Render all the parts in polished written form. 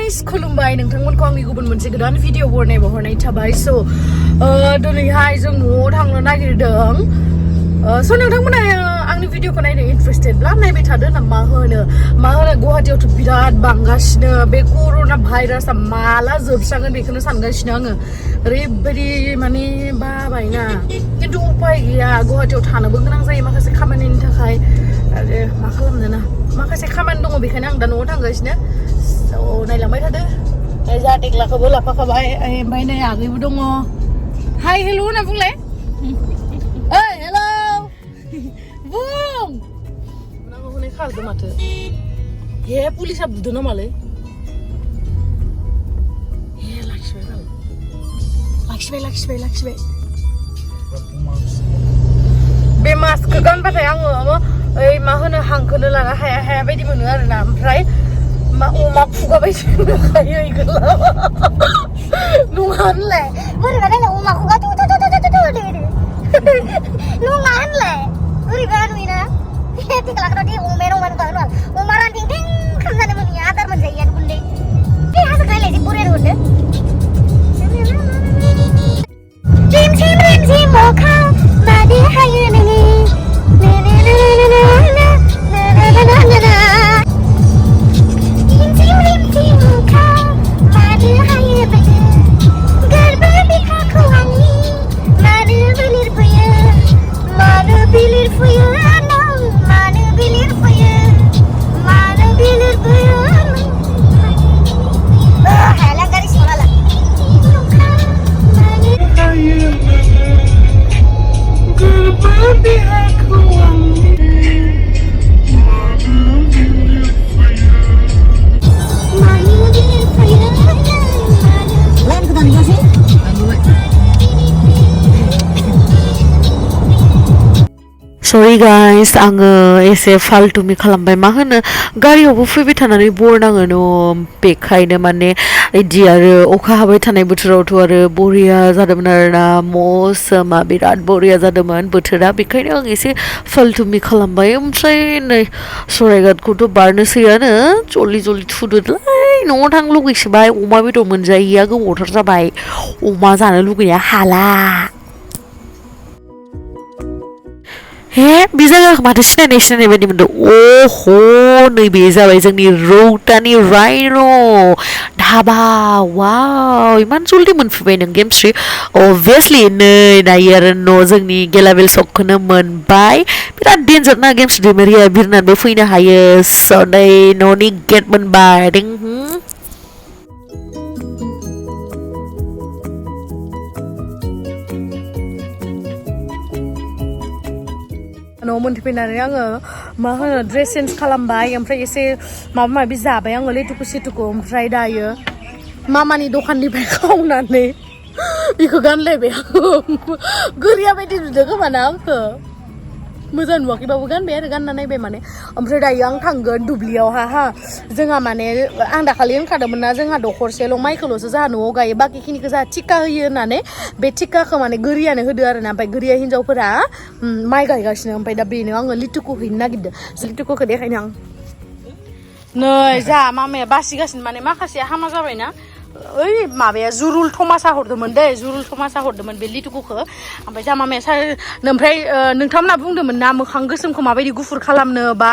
guys, Khulumbai nwngthangमोनखौ आंनि गुबुन मोनसे गोदान भिडिअ हरनाय थाबाय स दिनैहाय जों न'आव थांनो नागिरदों स नोंथांमोना आंनि भिडिअखौ नायनो इन्टारेस्टेडब्ला नायबाय थादो ना मा होनो गुवाहाटीयावथ' बिराद बांगासिनो बे कर'ना भाइरासआ माला जोबस्रांगोन बेखौनो सानगासिनो आङो ओरैबायदि माने बाबायना खिन्थु उपाय गैया गुवाहाटीयाव थानोबो गोनां जायो माखासे खामानिनि थाखाय आरो मा खालामनो ना माखासे खामानि दङ बेखायनो आं दा न'आव थांगासिनो स नायलांबाय थादो जा टेक्लाखौबो लाफाखाबाय ओमफ्राय नै आगैबो दङ हाय हेल' होनना बुंलाय ओइ हेल' बुं नांगौ हनै खारदो माथो हे पुलिसआ बुदों नामालै हे लाखिबाय बे मास्कखौ गानबाथाय आङो ओइ मा होनो हांखौनो लानो हाया बायदि मोनो आरोना ओमफ्राय अमा खुगा बायदि मोनखायो इखौल' नङा होनलाय बोरैबा नायलाय अमा खुगा नङा होनलाय बोरैबा नुयोना टेक्लाखौथ' अमाया अमा रानथिं थिं खालामजानो मोनैया आदार मोनजायो आरो गुन्दै बे हाजो गायलाय जे बरिया हरदो रिमझिम अखा मादि हायो नोङो Sorry guys, आङो एसे फाल्टुमि खालामबाय मा होनो गारियावबो फैबाय थानानै बर नाङो न बेखायनो माने इदि आरो अखा हाबाय थानाय बोथोरावथ' आरो बरिया जादोंमोन आरोना मौसमा बिराद बरिया जादोंमोन बोथोरा बेखायनो आं एसे फाल्टुमि खालामबाय ओमफ्राय नै सरायघाटखौथ' बारनोसैयानो जल्दि थुदोलाय न'आव थांनो लुगैसोबाय अमा बेदर मोनजायैया गोबावथार जाबाय अमा जानो लुगैनाया हाला हे बे जायगाखौ माथो सिनायनाय बायदि मोनदों अह नैबे जाबाय जोंनि रौतानि राइन' धाबा वाव इमान जल्दि मोनफैबाय नों गेमस्रि अभियासलि नै दायो आरो न' जोंनि गेलाबेल सकखौनो मोनबाय बिराद डेन्जार ना गेमस्रि दैमारिया बिरनानैबो फैनो हायो स नै न'नि गेट मोनबाय न'आव मोनफैनानै आङो मा होनो ड्रेस चेन्ज खालामबाय ओमफ्राय एसे माबा माबि जाबाय आङो लेटुकु सेटुकु ओमफ्राय दायो मामानि दखाननिफ्राय खावनानै बेखौ गानलायबाय आङो गोरिया बायदि नुदों खोमा ना आंखौ मोजां नुवाखैबाबो गानबाय आरो गानना नायबाय माने ओमफ्राय दायो आं थांगोन दुब्लियावहा जोंहा माने आं दाखालि होनखादोंमोन ना जोंहा दखरसेल' माइखौल'सो जोंहा न'आव गायो बाखिखिनिखौ जोंहा टिका होयो होननानै बे टिकाखौ माने गोरियानो होदो आरोना ओमफ्राय गोरिया हिन्जावफोरा माइ गायगासिनो ओमफ्राय दा बेनो आङो लिटुकु हैनो नागिरदों लिटुकुखौ देखायनो आं नै जोंहा मामाया बासिगासिनो माने माखासेया हामा जाबायना ओइ माबाया जुरुल थमासा हरदोंमोन बे लिटुकुखौ ओमफ्राय जा मामाया ओमफ्राय नोंथांमोना बुंदोंमोन ना मोखां गोसोमखौ माबायदि गुफुर खालामनो बा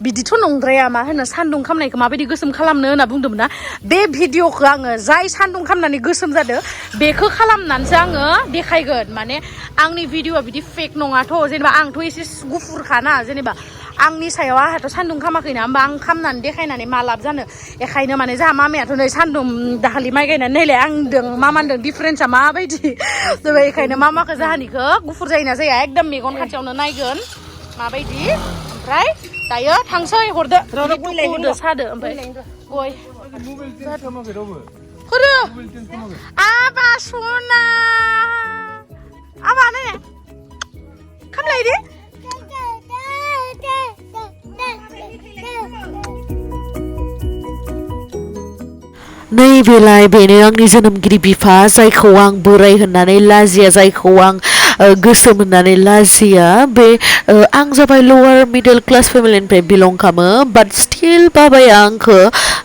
बिदिथ' नंद्राया मा होनो सान्दुं खामनायखौ माबायदि गोसोम खालामनो होनना बुंदोंमोन ना बे भिडिअखौ आङो जाय सान्दुं खामनानै गोसोम जादों बेखौ खालामनानैसो आङो देखायगोन माने आंनि भिडिअआ बिदि फेक नङाथ' जेनेबा आंथ' एसे गुफुरखाना जेनेबा आंनि सायाव आंहाथ' सान्दुं खामाखैना होमबा आं खामनानै देखायनानै मा लाब जानो बेखायनो माने जोंहा मामायाथ' नै सान्दुं दाखालि माइ गायनानै नायलाय आंदों मामानदों डिफारेन्सआ माबायदि बेखायनो मामाखौ जाहानिखौ गुफुर जायोना जाया एकदम मेगन खाथियावनो नायगोन माबायदि ओमफ्राय दायो थांसै हरदो सादो ओमफ्राय गय हरो आबा सना आबा नाय खामलायदो नैबेलाय बेनो आंनि जोनोमगिरि बिफा जायखौ आं बोराय होननानै लाजिया जायखौ आं गोसोम होननानै लाजिया बे आं जाबाय लवार मिडल क्लास फेमिलिनिफ्राय बिलं खालामो बाट स्टिल बाबाया आंखौ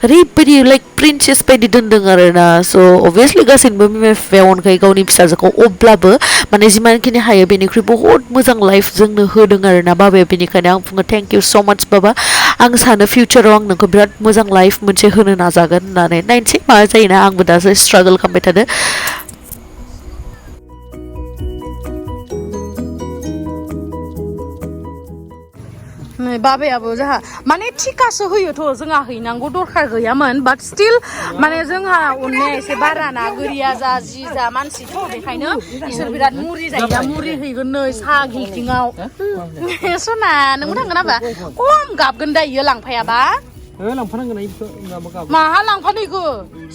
ओरैबायदि लाइक प्रिन्सेस बायदि दोनदों आरोना स' अभियासलि गासैनोबो बिमा बिफाया अनखायो गावनि फिसाजोखौ अब्लाबो माने जिमानखिनि हायो बेनिख्रुइ बहुद मोजां लाइफ जोंनो होदों आरोना बाबाया बेनिखायनो आं बुङो थेंक इउ स' माच बाबा आं सानो फिउचाराव आं नोंखौ बिराद मोजां लाइफ मोनसे होनो नाजागोन होननानै नायनोसै मा जायोना आंबो दासो स्ट्रागल खालामबाय थादों नै बाबायाबो जोंहा माने थिकासो होयोथ' जोंहा हैनांगौ दरखार गैयामोन बाट स्टिल माने जोंहा अननाया एसे बाराना गोरिया जा जि जा मानसिथ' बेखायनो इसोर बिराद मुरि जायोना मुरि हैगोन नै साहा गिल्टिङाव सना नोंबो थांगोन नामा खम गाबगोन दा इयो लांफायाबा लांफानांगोन माहा लांफानोखो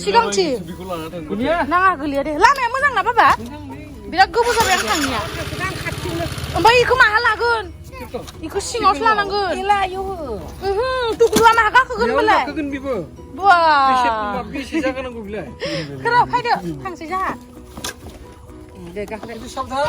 सिगांथि नाङा गोलैया दे लामाया मोजां ना बाबा बिराद गोबाव जाबाय आं थांनिया ओमफ्राय इखौ माहा लागोन इखौ सिङावसो लानांगोन टुकुला माहा गाखोगोन होनबालाय बा बेसे जागानांगौ बिलाय खोरा फायदो थांसै जाहा दे गाखोनायखौ साबधान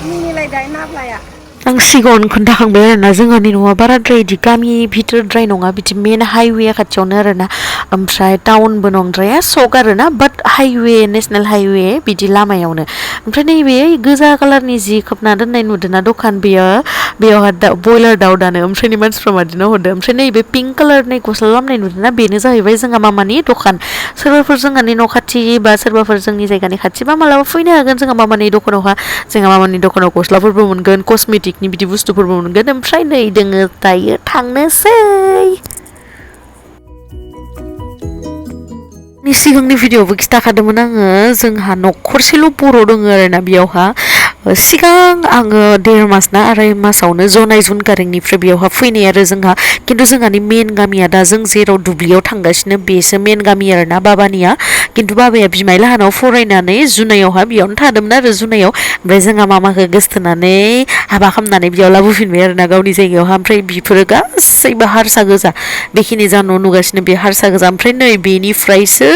मिनिलाय दाय नाब्लाया आं सिगाङावनो खोन्थाखांबाय आरोना जोंहानि न'आ बाराद्राय इदि गामि भितरद्राय नङा बिदि मेन हाइवे खाथियावनो आरोना ओमफ्राय टाउनबो नंद्राया सक आरोना बाट हाइवे नेशनेल हाइवे बिदि लामायावनो ओमफ्राय नैबे गोजा कालारनि जि खोबना दोननाय नुदोंना दखान बेयावहा बयलार दाउ दानो ओमफ्राय मानसिफ्रा मादिनो हरदों ओमफ्राय नैबे पिंक कालारनि गस्ला लामनाय नुदोंना बेनो जाहैबाय जोंहा मामानि दखान सोरबाफोर जोंहानि न' खाथि बा सोरबाफोर जोंनि जायगानि खाथि बा मालाबा फैनो हागोन जोंहा मामानि दखानावहा जोंहा मामानि दखानाव गस्लाफोरबो मोनगोन कस्मेटिकनि बिदि बुस्थुफोरबो मोनगोन ओमफ्राय नै दोङो दायो थांनोसै सिगांनि भिडिअ'बो खिथाखादोंमोन आङो जोंहा न'खरसेल' बर' दङ आरोना बेयावहा सिगां आङो 1.5 मास ना 2.5 मासावनो जनाय जुनकारिंनिफ्राय बेयावहा फैनाय आरो जोंहा खिन्थु जोंहानि मेन गामिया दा जों जेराव दुब्लियाव थांगासिनो बेसो मेन गामि आरोना बाबानिया खिन्थु बाबाया बिमाय लाहानाव फरायनानै जुनायावहा बेयावनो थादोंमोन आरो जुनायाव ओमफ्राय जोंहा मामाखौ गोसथोनानै हाबा खालामनानै बेयाव लाबोफिनबाय आरोना गावनि जायगायावहा ओमफ्राय बिफोरो गासैबो हारसा गोजा बेखिनि जा न' नुगासिनो बे हारसा गोजा ओमफ्राय नै बेनिफ्रायसो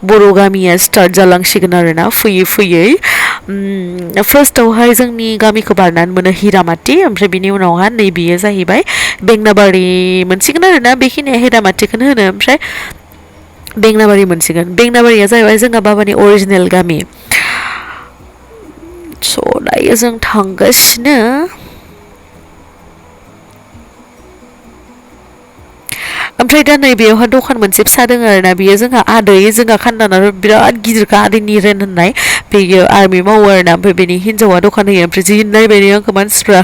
बर' गामिया स्टार्ट जालांसिगोन आरोना फैयै फैयै फार्स्टआवहाय जोंनि गामिखौ बारनानै मोनो हिरामाथि ओमफ्राय बिनि उनावहा नै बेयो जाहैबाय बेंनाबारि मोनसिगोन आरोना बेखिनिया हिरामाथिखौनो होनो ओमफ्राय बेंनाबारि मोनसिगोन बेंनाबारिया जाहैबाय जोंहा बाबानि अरिजिनेल गामि स' दायो जों थांगासिनो ओमफ्राय दा नैबेयावहा दखान मोनसे फिसा दङ आरोना बेयो जोंहा जोंहा खान्दाना बिराद गिदिरखा आदै निरेन होननाय बेयो आर्मि मावो आरोना ओमफ्राय बेनि हिन्जावा दखान होयो ओमफ्राय जि नायबाय आंखौ मानसिफ्रा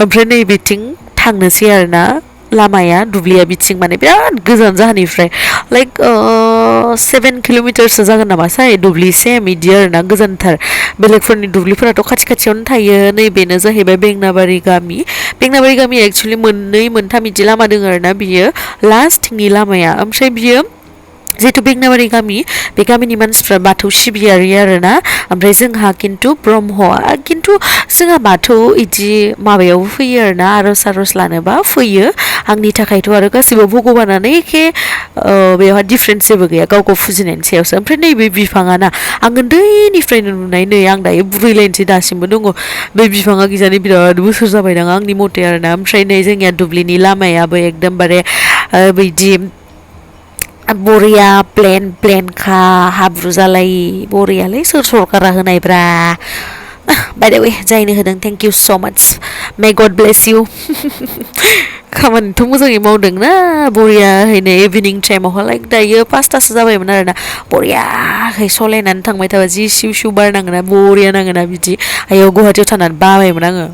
ओमफ्राय नैबेथिं थांनोसै आरोना लामाया दुब्लिया बिथिं माने बिराद गोजान जाहानिफ्राय लाइक 7 किल'मिटारसो जागोन नामासाय दुब्लिसिम बिदि आरोना गोजानथार बेलेगफोरनि दुब्लिफोराथ' खाथि खाथियावनो थायो नैबेनो जाहैबाय बेंनाबारि गामिया एक्सुवेलि मोननै मोनथाम बिदि लामा दङ आरोना बियो लास्टनि लामाया ओमफ्राय बियो जिहेतु बेंनाबारि गामि बे गामिनि मानसिफ्रा बाथौ सिबियारि आरोना ओमफ्राय जोंहा खिन्थु ब्रह्म खिन्थु जोंहा बाथौ इदि माबायावबो फैयो आरोना आर'ज लानोबा फैयो आंनि थाखायथ' आरो गासिबो भगबानानो एखे बेवहाय डिफारेन्स जेबो गैया गावखौ फुजिनायनि सायावसो ओमफ्राय नैबे बिफाङाना आं उन्दैनिफ्रायनो नुनाय नै आं दायो बुरैलायनोसै दासिमबो दङ बे बिफाङा गिजानो बिराद बोसोर जाबायदां आंनि मथे आरोना ओमफ्राय नै जोंनिया दुब्लिनि लामायाबो एकदमबारे बिदि बरिया प्लेनखा हाब्रु जालाय बरियालै सोर सरकारा होनायब्रा बाय द वे जायनो होदों थेंक इउ स' माच मे गड ब्लेस इउ खामानिथ' मोजाङै मावदोंना बरियाहैनो इभिनिं टाइमावहा लाइक दायो 5टासो जाबायमोन आरोना बरियाहै सलायनानै थांबाय थाबा जि सिउ सिउ बार नाङोना बरिया नाङोना बिदि आयाव गुवाहाटियाव थानानै बाबायमोन आङो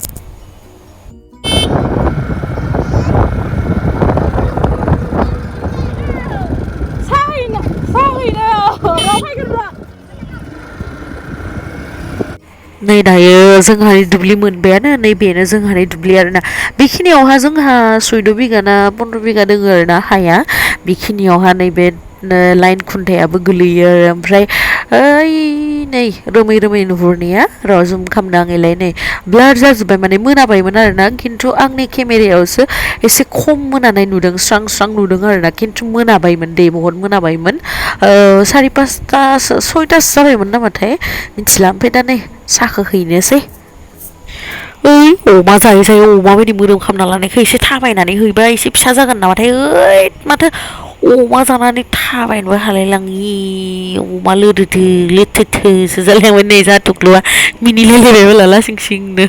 नै दायो जोंहानि दुब्लि मोनबायानो नैबेनो जोंहानि दुब्लि आरोना बेखिनियावहा जोंहा 14 बिगा ना 15 बिगा दङ आरोना हाया बेखिनियावहा नैबे लाइन खुन्थायाबो गोलैयो ओमफ्राय ओइ नै रोमै रोमै नुहुरनाया र' जुम खालामनो आङैलाय नै ब्लार जाजोब्बाय माने मोनाबायमोन आरोना खिन्थु आंनि केमेरायावसो एसे खम मोनानाय नुदों स्रां स्रां नुदों आरोना खिन्थु मोनाबायमोन दे बहुद मोनाबायमोन 4:30 6:00 जाबायमोन नामाथाय मिथिला ओमफ्राय दा नै साहाखौ हैनोसै ओइ अमा जायै जायै अमा बायदि मोदोम खालामना लानायखौ एसे थाबायनानै हैबा एसे फिसा जागोन नामाथाय ओइ माथो अमा जानानै थाबायनोबो हालायलाङि अमा लोदोदो लेथोथोसो जालायलांबाय नै जा थुख्लुआ मिनिलायलायबाय बाला लासिं सिंनो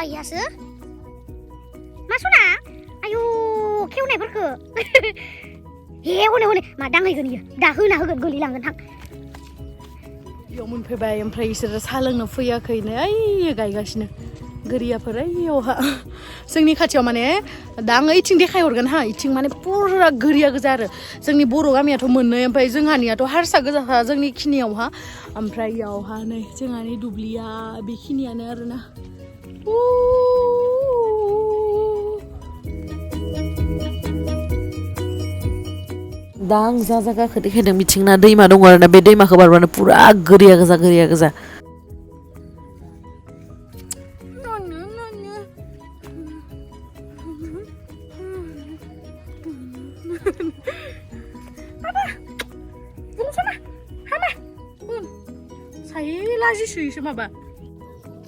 Yasu Masuna ayo खेवनायफोरखौ हे हनै मा दांहैगोन इयो दा होना होगोन गोलैलांगोन हां इयाव मोनफैबाय ओमफ्राय इसोरो साहा लोंनो फैयाखैनो ओइ गायगासिनो गोरियाफोर ओइयावहा जोंनि खाथियाव माने दा आं ओइथिं देखायहरगोन हा इथिं माने पुरा गोरिया गोजा आरो जोंनि बर' गामियाथ' मोननै ओमफ्राय जोंहानियाथ' हारसा गोजाखा जोंनि खिनियावहा ओमफ्राय इयावहा नै जोंहानि दुब्लिया बेखिनियानो आरोना दा आं जा जायगाखौ देखायदों मिथिंना दैमा दङ आरोना बे दैमाखौ बारबानो पुरा गोरिया गोजा सायै लाजिसोयोसो माबा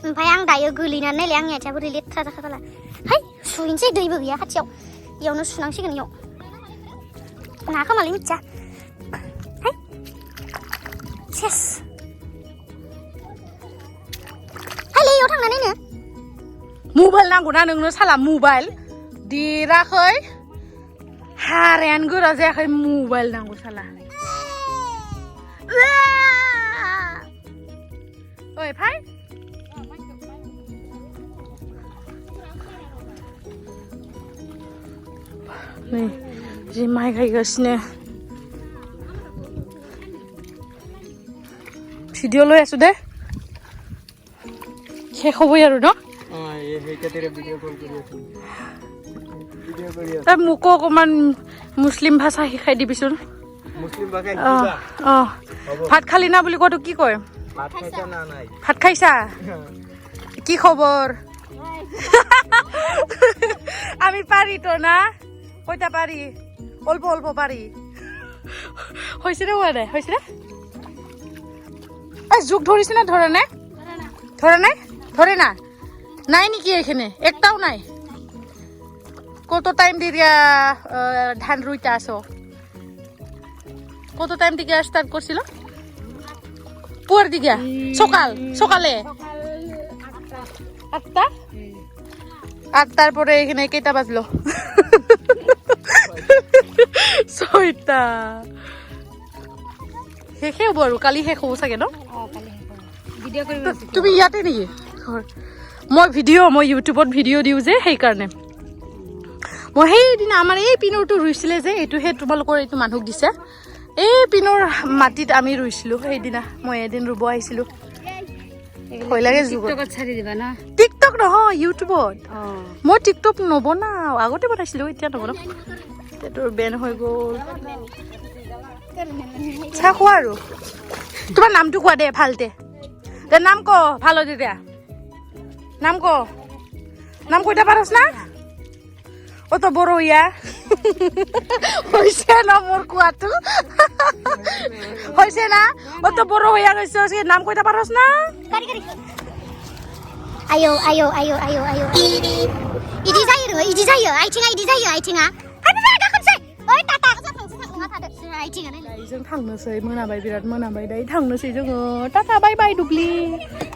ओमफ्राय आं दायो गोलैनानै नायलाय आंनि आथिङा बोरै लेथ्रा जाखाथारला है सुहैनोसै दैबो गैया खाथियाव इयावनो सुनांसिगोन इयाव ना खोमालै मिथिया है सेस हायलै इयाव थांनानैनो मबाइल नांगौना नोंनो साला मबाइल देराखै हारायानो गोरा जायाखै मबाइल नांगौ साला ओइ फाय नै जि माइ गायगासिनो ভিডিঅ' লৈ আছো দে শেষ হ'বই আৰু ন মোকো অকণমান মুছলিম ভাষা শিকাই দিবিচোন ভাত খালি না বুলি কয়তো কি কয় ভাত খাইছা কি খবৰ আমি পারি তো না কইতা পারি অল্প অল্প পারি হইছে রে ওয়া নাই হইছে রে এই যুগ ধরিছ না ধরে নাই ধরে না নাই নাকি এখানে একটাও নাই কত টাইম দিয়া ধান রুইতে আসো কত টাইম দিকে স্টার্ট করছিল পুয়ার দিকে সকালে 8টা 8টার পরে এখানে কেটা বাজলো 6টা শেষে হ'ব আৰু কালি শেষ হ'ব চাগে ন তুমি ইয়াতে নেকি মই ইউটিউবত ভিডিঅ' দিওঁ যে সেইকাৰণে মই সেইদিনা আমাৰ এই পিনৰটো ৰুইছিলে যে এইটোহে তোমালোকৰ এইটো মানুহক দিছে এই পিনৰ মাটিত আমি ৰুইছিলোঁ সেইদিনা মই এদিন ৰুব আহিছিলোঁ ভয় লাগে টিকটকত ছাড়ি দিবা না টিকটক নহয় ইউটিউবত মই টিকটক নবনাও আগতে বনাইছিলোঁ এতিয়া নবনাও তোৰ বেন হৈ গ'ল চাহ খোৱা আৰু তোমাৰ নামটো কোৱা দে ভালতে দে নাম ক ভাল দে দিয়া নাম কইটা পাৰছ না অত বড় হইয়া হইছে না মোর কোৱাটো হইছে না অত বড় হইয়া গৈছ নাম কইটা পাৰছ না ayo इदि जायो आइथिङा इदि जायो आइथिङा गाखोनोसै ओइ टाटा जों थांनोसै मोनाबाय बिराद मोनाबाय दायो थांनोसै जोङो टाटा बाय बाय दुब्लि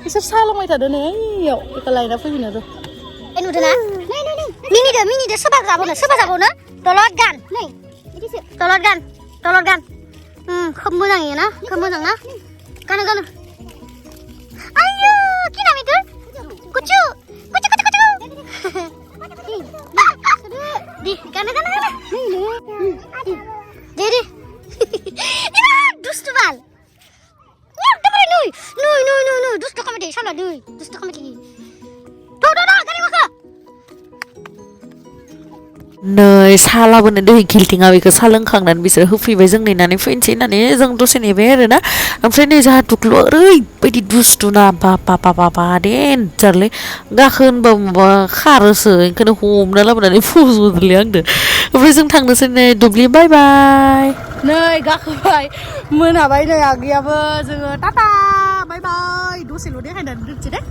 बिसोर साहा लोंबाय थादों नै इयाव बेखौ लायना फैगोन आरो ए नुदोंना मिनिदो सोरबा जाबावनो दलद गान नै इदिसो दलद गान खोब मोजां इयो ना खोब मोजां ना गानो आयो कि नाम itu kucu di गानो deh ini dustu bal ya udah Nuy, dustu kami deh, salah nuy, dustu kami deh. Tuh, kali maka. नै सा लाबोनो दै गिल्टिंआ बेखौ सा लोंखांनानै बिसोर होफैबाय जों नेनानै फैनोसै होननानै जों दसे नेबाय आरोना ओमफ्राय नै जोंहा दुख्लुआ ओरैबायदि दुस्थुना बा देन्जारलै गाखो होनबाबो माबा खारोसो ओंखायनो हमना लाबोनानै फज'दोलै आंदो ओमफ्राय जों थांनोसै नै दुब्लि बाय बाय नै गाखोबाय मोनाबाय नै आगैयाबो जोङो टाटा बाय बाय दसेल' देखायनानै दोनसै दे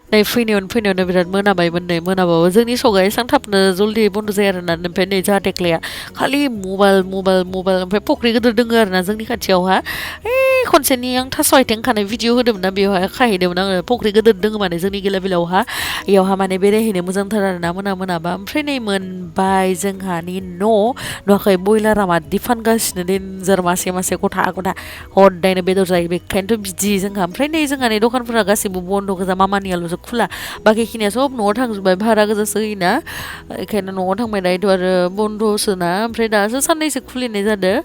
नै फैनायावनो बिराद मोनाबायमोन नै मोनाबाबो जोंनि सगा एसां थाबनो जल्दि बन्द' जाया आरोना ओमफ्राय नै जोंहा टेक्लाया खालि मबाइल ओमफ्राय फख्रि गिदिर दोङो आरोना जोंनि खाथियावहा खनसेनि आं थास' आइटें खानाय भिडिअ होदोंमोन ना बेवहाय खाहैदोंमोन आङो फख्रि गिदिर दोङो माने जोंनि गेलाबिलावहा इयावहा माने बेरायहैनो मोजांथार आरोना मोनाबा ओमफ्राय नै मोनबाय जोंहानि नुवाखै बयलारा मादि फानगासिनो देन्जार मासे गथा हदायनो बेदर जायो बेखायनोथ' बिदि जोंहा ओमफ्राय नै जोंहानि दखानफोरा गासिबो बन्द' गोजा मामानियाल'सो खुला बाखिखिनिया सब न'आव थांजोब्बाय भारा गोजासो होयोना बेखायनो न'आव थांबाय दायोथ' आरो बन्द'सोना ओमफ्राय दासो साननैसो खुलिनाय जादों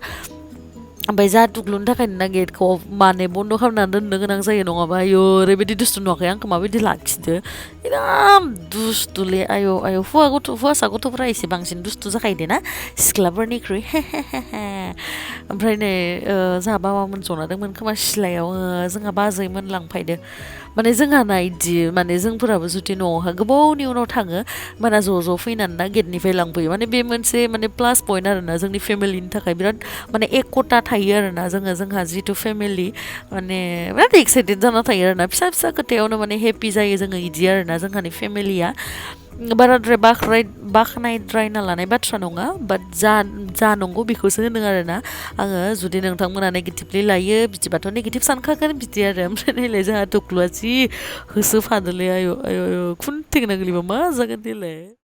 ओमफ्राय जा दुग्लुनि थाखायनो ना गेटखौ माने बन्द' खालामनानै दोननो गोनां जायो नङाबा आयौ ओरैबायदि दुस्थु नुवाखै आंखौ माबायदि लाखिदो बिराद दुस्थुलै आयौ हौवासा गथ'फ्रा एसे बांसिन दुस्थु जाखायो दे ना सिख्लाफोरनिख्रुइ ओमफ्राय नै जोंहा बाबामोन जना दंमोन खोमा सिलायाव जोंहा बाजैमोन लांफायदो माने जोंहाना इदि माने जोंफोराबो जुदि न'आवहा गोबावनि उनाव थाङो माना ज' फैनानै ना गेटनिफ्राय लांफैयो माने बे मोनसे माने प्लास पइन्ट आरोना जोंनि फेमिलिनि थाखाय बिराद माने एकता थायो आरोना जोंहा जिथु फेमिलि माने बिराद एक्साइटेड जाना थायो आरोना फिसा खोथायावनो माने हेपि जायो जोङो इदि आरोना जोंहानि फेमिलिया बाराद्राय बाखनायद्रायना लानाय बाथ्रा नङा बाट जा नंगौ बेखौसो होनदों आरोना आङो जुदि नोंथांमोना नेगेटिभलि लायो बिदिबाथ' नेगेटिभ सानखागोन बिदि आरो ओमफ्राय नैलाय जोंहा दुख्लुआ जि होसोफादोलै आयौ खुन्थिगोना गोलैबा मा जागोन देलाय